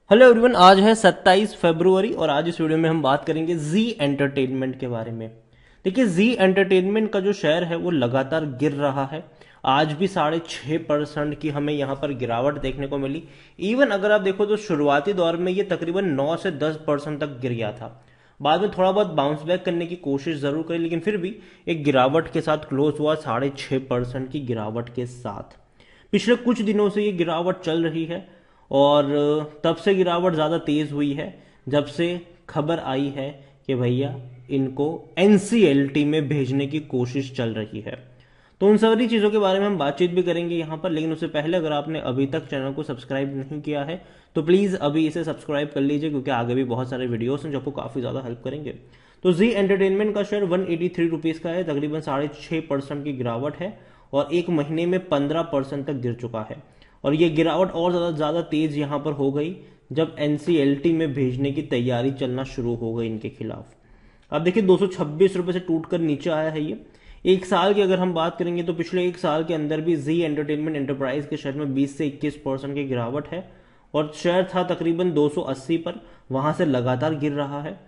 Hello everyone, आज है 27 फरवरी और आज इस वीडियो में हम बात करेंगे जी एंटरटेनमेंट के बारे में। देखिए, जी एंटरटेनमेंट का जो शेयर है वो लगातार गिर रहा है। आज भी 6.5% की हमें यहाँ पर गिरावट देखने को मिली। इवन अगर आप देखो तो शुरुआती दौर में ये तकरीबन 9 से 10% तक गिर गया था। बाद में थोड़ा बहुत बाउंस बैक करने की कोशिश जरूर करी, लेकिन फिर भी एक गिरावट के साथ क्लोज हुआ 6.5% की गिरावट के साथ। पिछले कुछ दिनों से ये गिरावट चल रही है और तब से गिरावट ज़्यादा तेज़ हुई है जब से खबर आई है कि भैया इनको एनसीएलटी में भेजने की कोशिश चल रही है। तो उन सारी चीज़ों के बारे में हम बातचीत भी करेंगे यहाँ पर, लेकिन उससे पहले अगर आपने अभी तक चैनल को सब्सक्राइब नहीं किया है तो प्लीज़ अभी इसे सब्सक्राइब कर लीजिए, क्योंकि आगे भी बहुत सारे वीडियोस हैं जो आपको काफ़ी ज़्यादा हेल्प करेंगे। तो जी एंटरटेनमेंट का शेयर 183 रुपीज़ का है, तकरीबन 6.5% की गिरावट है और एक महीने में 15% तक गिर चुका है। और ये गिरावट और ज़्यादा तेज़ यहाँ पर हो गई जब एनसीएलटी में भेजने की तैयारी चलना शुरू हो गई इनके खिलाफ। अब देखिए, 226 रुपये से टूटकर नीचे आया है ये। एक साल की अगर हम बात करेंगे तो पिछले एक साल के अंदर भी जी एंटरटेनमेंट एंटरप्राइज के शेयर में 20 से 21% की गिरावट है और शेयर था तकरीबन 280 पर, वहां से लगातार गिर रहा है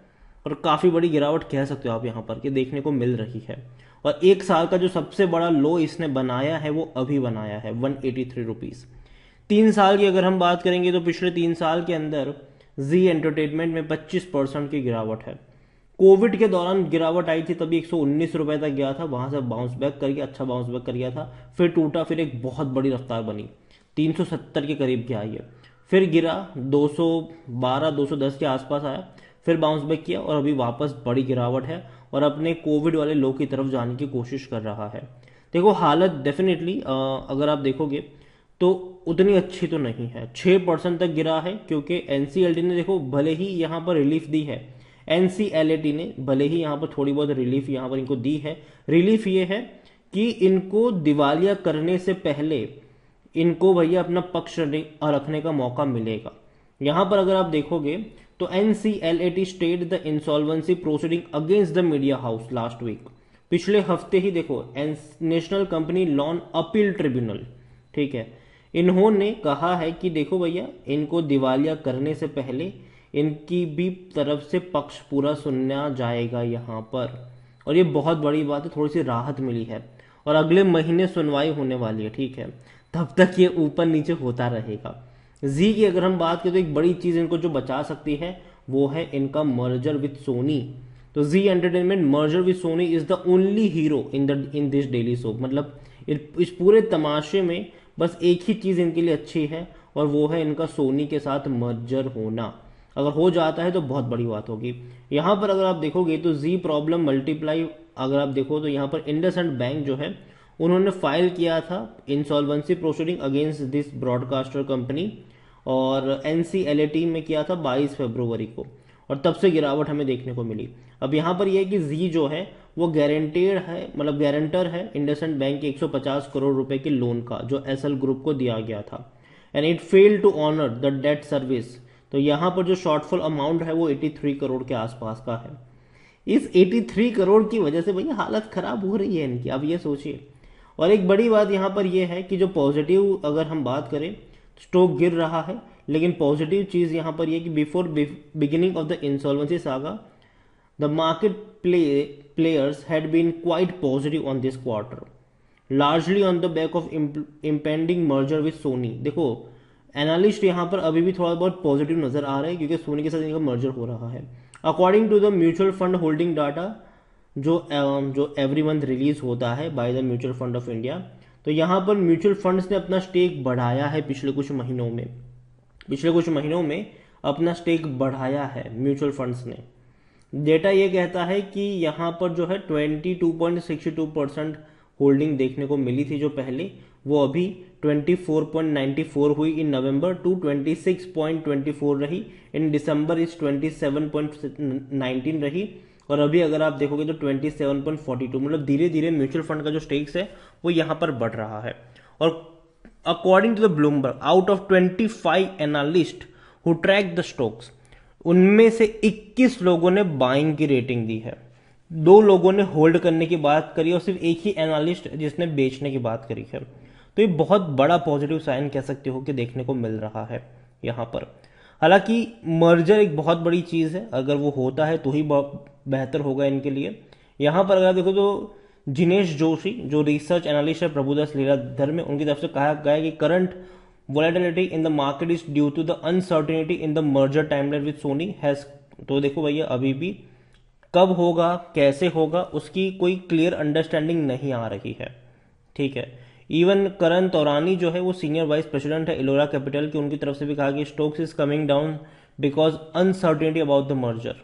और काफ़ी बड़ी गिरावट कह सकते हो आप यहाँ पर कि देखने को मिल रही है। और एक साल का जो सबसे बड़ा लो इसने बनाया है वो अभी बनाया है 183 रुपीज़। 3 साल की अगर हम बात करेंगे तो पिछले 3 साल के अंदर जी एंटरटेनमेंट में 25% की गिरावट है। कोविड के दौरान गिरावट आई थी, तभी 119 रुपए तक गया था, वहां से बाउंस बैक करके अच्छा बाउंस बैक कर गया था, फिर टूटा, फिर एक बहुत बड़ी रफ्तार बनी, 370 के करीब गया ये, फिर गिरा 212 210 के आसपास आया, फिर बाउंस बैक किया और अभी वापस बड़ी गिरावट है और अपने कोविड वाले लो की तरफ जाने की कोशिश कर रहा है। देखो, हालत डेफिनेटली अगर आप देखोगे तो उतनी अच्छी तो नहीं है। 6% तक गिरा है क्योंकि एनसीएलटी ने देखो भले ही यहाँ पर रिलीफ दी है, एनसीएलटी ने भले ही यहाँ पर थोड़ी बहुत रिलीफ यहाँ पर इनको दी है। रिलीफ ये है कि इनको दिवालिया करने से पहले इनको भैया अपना पक्ष रखने का मौका मिलेगा। यहाँ पर अगर आप देखोगे तो NCLT state the insolvency proceeding against the media house last week. पिछले हफ्ते ही देखो national company law appeal tribunal, ठीक है, इन्होंने कहा है कि देखो भैया इनको दिवालिया करने से पहले इनकी भी तरफ से पक्ष पूरा सुनना जाएगा यहाँ पर। और ये बहुत बड़ी बात है, थोड़ी सी राहत मिली है और अगले महीने सुनवाई होने वाली है, ठीक है, तब तक ये ऊपर नीचे होता रहेगा। जी की अगर हम बात करें तो एक बड़ी चीज इनको जो बचा सकती है वो है इनका मर्जर विद सोनी। तो जी entertainment merger with Sony is the only hero in this daily soap. मतलब इस पूरे तमाशे में बस एक ही चीज इनके लिए अच्छी है और वो है इनका सोनी के साथ मर्जर होना। अगर हो जाता है तो बहुत बड़ी बात होगी। यहाँ पर अगर आप देखोगे तो जी प्रॉब्लम मल्टीप्लाई, अगर आप देखो तो यहाँ पर इंडसइंड बैंक जो है उन्होंने फाइल किया था insolvency proceeding against this broadcaster company और एनसीएलटी में किया था 22 फरवरी को, और तब से गिरावट हमें देखने को मिली। अब यहाँ पर यह है कि जी जो है वो गारंटेड है, मतलब गारंटर है इंडसइंड बैंक के 150 करोड़ रुपए के लोन का जो एसएल ग्रुप को दिया गया था, and it failed to honour the debt service. तो यहाँ पर जो शॉर्टफॉल अमाउंट है वो 83 करोड़ के आसपास का है। इस 83 करोड़ की वजह से भैया हालत खराब हो रही है इनकी, अब ये सोचिए। और एक बड़ी बात यहाँ पर यह है कि जो पॉजिटिव अगर हम बात करें, स्टॉक गिर रहा है, लेकिन पॉजिटिव चीज यहाँ पर यह कि before beginning of the insolvency saga the market players had been quite positive on this quarter, largely on the back of impending merger with Sony। देखो, एनालिस्ट यहाँ पर अभी भी थोड़ा बहुत पॉजिटिव नजर आ रहे हैं क्योंकि सोनी के साथ इनका मर्जर हो रहा है। According to the mutual fund holding data जो एवरी मंथ रिलीज होता है by the mutual fund of India, तो यहाँ पर म्यूचुअल फंड्स ने अपना स्टेक बढ़ाया है पिछले कुछ महीनों में अपना स्टेक बढ़ाया है म्यूचुअल फंड्स ने। डेटा ये कहता है कि यहाँ पर जो है 22.62% होल्डिंग देखने को मिली थी जो पहले, वो अभी 24.94 हुई इन नवंबर टू 26.24 रही इन दिसंबर, इस 27.19 रही, और अभी अगर आप देखोगे तो 27.42। मतलब धीरे धीरे म्यूचुअल फंड का जो स्टेक्स है वो यहाँ पर बढ़ रहा है। और according to the Bloomberg, out of 25 analyst who track the stocks, उनमें से 21 लोगों ने बाइंग की रेटिंग दी है, 2 लोगों ने होल्ड करने की बात करी और सिर्फ एक ही एनालिस्ट जिसने बेचने की बात करी है। तो ये बहुत बड़ा पॉजिटिव साइन कह सकते हो कि देखने को मिल रहा है यहाँ पर। हालांकि मर्जर एक बहुत बड़ी चीज़ है, अगर वो होता है तो ही बेहतर होगा इनके लिए। यहाँ पर अगर देखो तो जिनेश जोशी जो रिसर्च एनालिस्ट है प्रभुदास लीलाधर में, उनकी तरफ से कहा गया है कि current volatility in the market is due to the uncertainty in the merger timeline with Sony has. तो देखो भैया अभी भी कब होगा कैसे होगा उसकी कोई क्लियर अंडरस्टैंडिंग नहीं आ रही है, ठीक है। इवन करण तौरानी जो है वो सीनियर वाइस प्रेसिडेंट है इलोरा कैपिटल की, उनकी तरफ से भी कहा कि stocks is coming down because uncertainty about the merger,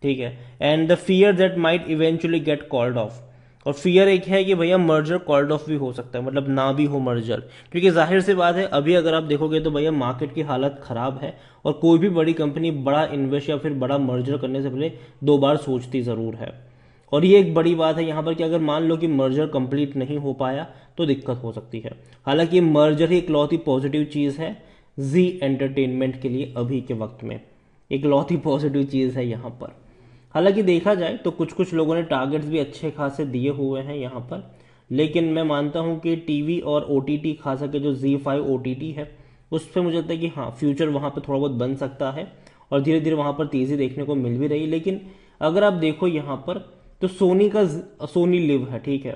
ठीक है, and the fear that might eventually gate called off. और फियर एक है कि भैया मर्जर कॉल्ड ऑफ भी हो सकता है, मतलब ना भी हो मर्जर, क्योंकि जाहिर सी बात है अभी अगर आप देखोगे तो भैया मार्केट की हालत खराब है और कोई भी बड़ी कंपनी बड़ा इन्वेस्ट या फिर बड़ा मर्जर करने से पहले 2 बार सोचती जरूर है। और ये एक बड़ी बात है यहाँ पर कि अगर मान लो कि मर्जर कंप्लीट नहीं हो पाया तो दिक्कत हो सकती है। हालांकि मर्जर ही इकलौती पॉजिटिव चीज़ है जी एंटरटेनमेंट के लिए अभी के वक्त में, इकलौती पॉजिटिव चीज़ है यहाँ पर। हालांकि देखा जाए तो कुछ कुछ लोगों ने टारगेट्स भी अच्छे खासे दिए हुए हैं यहाँ पर, लेकिन मैं मानता हूँ कि टीवी और ओटीटी खास करके जो Z5 ओटीटी है उस पर मुझे लगता है कि हाँ फ्यूचर वहाँ पर थोड़ा बहुत बन सकता है और धीरे धीरे वहाँ पर तेज़ी देखने को मिल भी रही। लेकिन अगर आप देखो यहाँ पर तो सोनी का सोनी लिव है, ठीक है।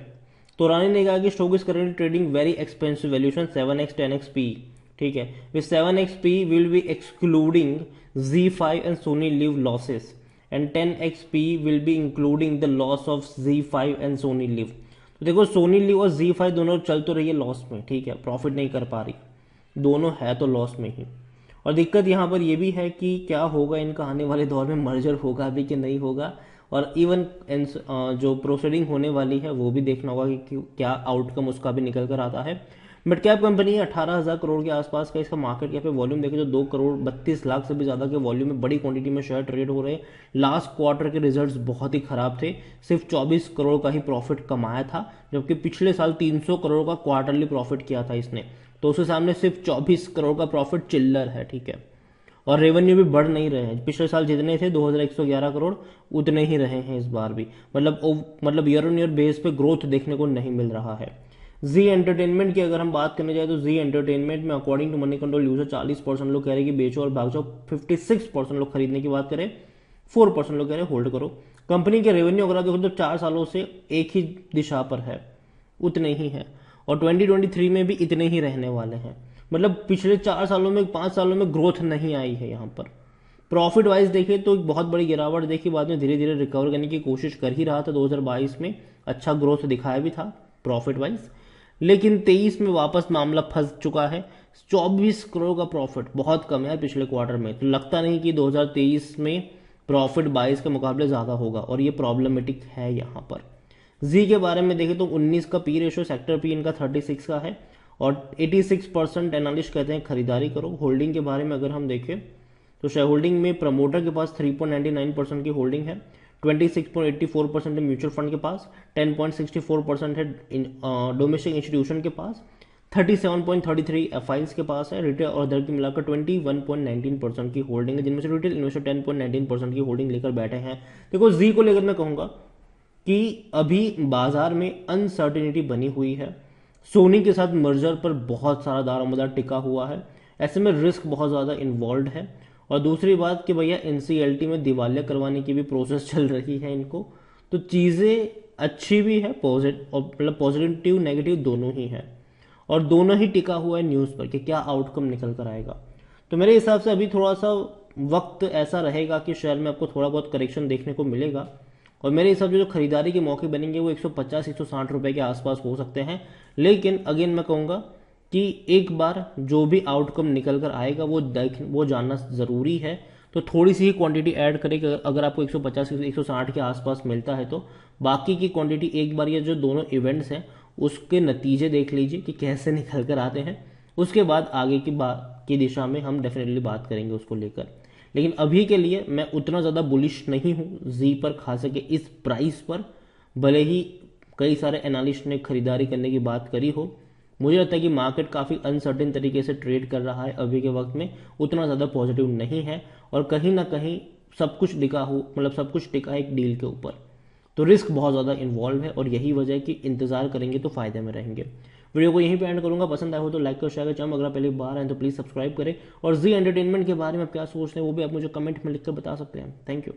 तो रानी ने कहा कि stock is currently trading very expensive valuation 7x 10x P, ठीक है, with 7x P will be excluding Z5 and Soni live losses and 10x P will be including the loss of Z5 and Soni live. तो देखो Soni live और Z5 दोनों चल तो रही है लॉस में, ठीक है, प्रॉफिट नहीं कर पा रही, दोनों है तो लॉस में ही। और दिक्कत यहाँ पर यह भी है कि क्या होगा इनका आने वाले दौर में, मर्जर होगा भी कि नहीं होगा, और इवन जो प्रोसीडिंग होने वाली है वो भी देखना होगा कि क्या आउटकम उसका भी निकल कर आता है। मिड कैप कंपनी है, 18,000 करोड़ के आसपास का इसका मार्केट कैप है। वॉल्यूम देखें तो 2 करोड़ 32 लाख से भी ज़्यादा के वॉल्यूम में बड़ी क्वांटिटी में शेयर ट्रेड हो रहे हैं। लास्ट क्वार्टर के रिजल्ट्स बहुत ही खराब थे, सिर्फ 24 करोड़ का ही प्रॉफिट कमाया था, जबकि पिछले साल 300 करोड़ का क्वार्टरली प्रॉफिट किया था इसने। तो उसके सामने सिर्फ 24 करोड़ का प्रॉफिट चिल्लर है, ठीक है। और रेवेन्यू भी बढ़ नहीं रहे हैं, पिछले साल जितने थे 2111 करोड़ उतने ही रहे हैं इस बार भी, मतलब ईयर ऑन ईयर बेस पे ग्रोथ देखने को नहीं मिल रहा है। जी एंटरटेनमेंट की अगर हम बात करने जाए तो जी एंटरटेनमेंट में according to Moneycontrol user 40% लोग कह रहे हैं कि बेचो और भाग जाओ, 56% लोग खरीदने की बात करें, 4% लोग कह रहे हैं होल्ड करो। कंपनी के रेवेन्यू अगर आप देखो तो 4 सालों से एक ही दिशा पर है, उतने ही है, और 2023 में भी इतने ही रहने वाले हैं। मतलब पिछले 4 सालों में 5 सालों में ग्रोथ नहीं आई है यहाँ पर। प्रॉफिट वाइज देखें तो एक बहुत बड़ी गिरावट देखी, बाद में धीरे धीरे रिकवर करने की कोशिश कर ही रहा था। 2022 में अच्छा ग्रोथ दिखाया भी था प्रॉफिट वाइज, लेकिन 23 में वापस मामला फंस चुका है। 24 करोड़ का प्रॉफिट बहुत कम है पिछले क्वार्टर में, तो लगता नहीं कि 2023 में प्रॉफिट 22 के मुकाबले ज़्यादा होगा, और ये प्रॉब्लमेटिक है यहाँ पर। जी के बारे में देखें तो 19 का पी रेशो, सेक्टर पी इनका 36 का है, और 86% एनालिस्ट कहते हैं खरीदारी करो। होल्डिंग के बारे में अगर हम देखें तो शेयर होल्डिंग में प्रमोटर के पास 3.99% की होल्डिंग है, 26.84% है म्यूचुअल फंड के पास, 10.64% है डोमेस्टिक इंस्टीट्यूशन के पास, 37.33 एफआईएस के पास है। रिटेल और अदर की मिलाकर 21.19% की होल्डिंग है, जिनमें से रिटेल इन्वेस्टर 10.19% की होल्डिंग लेकर बैठे हैं। देखो जी को लेकर मैं कहूंगा कि अभी बाजार में अनसर्टेनिटी बनी हुई है, सोनी के साथ मर्जर पर बहुत सारा दारोमदार टिका हुआ है, ऐसे में रिस्क बहुत ज़्यादा इन्वॉल्व है। और दूसरी बात कि भैया एनसीएलटी में दिवालिया करवाने की भी प्रोसेस चल रही है इनको, तो चीज़ें अच्छी भी है, मतलब पॉजिटिव नेगेटिव दोनों ही है, और दोनों ही टिका हुआ है न्यूज़ पर कि क्या आउटकम निकल कर आएगा। तो मेरे हिसाब से अभी थोड़ा सा वक्त ऐसा रहेगा कि शेयर में आपको थोड़ा बहुत करेक्शन देखने को मिलेगा, और मेरे हिसाब से जो खरीदारी के मौके बनेंगे वो 150-160 रुपए के आसपास हो सकते हैं। लेकिन अगेन मैं कहूँगा कि एक बार जो भी आउटकम निकल कर आएगा वो जानना ज़रूरी है। तो थोड़ी सी ही क्वांटिटी ऐड करें, अगर आपको 150-160 के आसपास मिलता है तो बाकी की क्वांटिटी एक बार ये जो दोनों इवेंट्स हैं उसके नतीजे देख लीजिए कि कैसे निकल कर आते हैं, उसके बाद आगे की दिशा में हम डेफिनेटली बात करेंगे उसको लेकर। लेकिन अभी के लिए मैं उतना ज़्यादा बुलिश नहीं हूँ जी पर, खास करके इस प्राइस पर, भले ही कई सारे एनालिस्ट ने खरीदारी करने की बात करी हो। मुझे लगता है कि मार्केट काफ़ी अनसर्टेन तरीके से ट्रेड कर रहा है अभी के वक्त में, उतना ज़्यादा पॉजिटिव नहीं है, और कहीं ना कहीं सब कुछ सब कुछ टिका है एक डील के ऊपर, तो रिस्क बहुत ज़्यादा इन्वॉल्व है, और यही वजह है कि इंतज़ार करेंगे तो फ़ायदे में रहेंगे। वीडियो को यहीं पे एंड करूंगा। पसंद आया हो तो लाइक और शेयर करें। अगर आप पहली बार आए तो प्लीज़ सब्सक्राइब करें, और जी एंटरटेनमेंट के बारे में आप क्या सोचते हैं वो भी आप मुझे कमेंट में लिख कर बता सकते हैं। Thank you.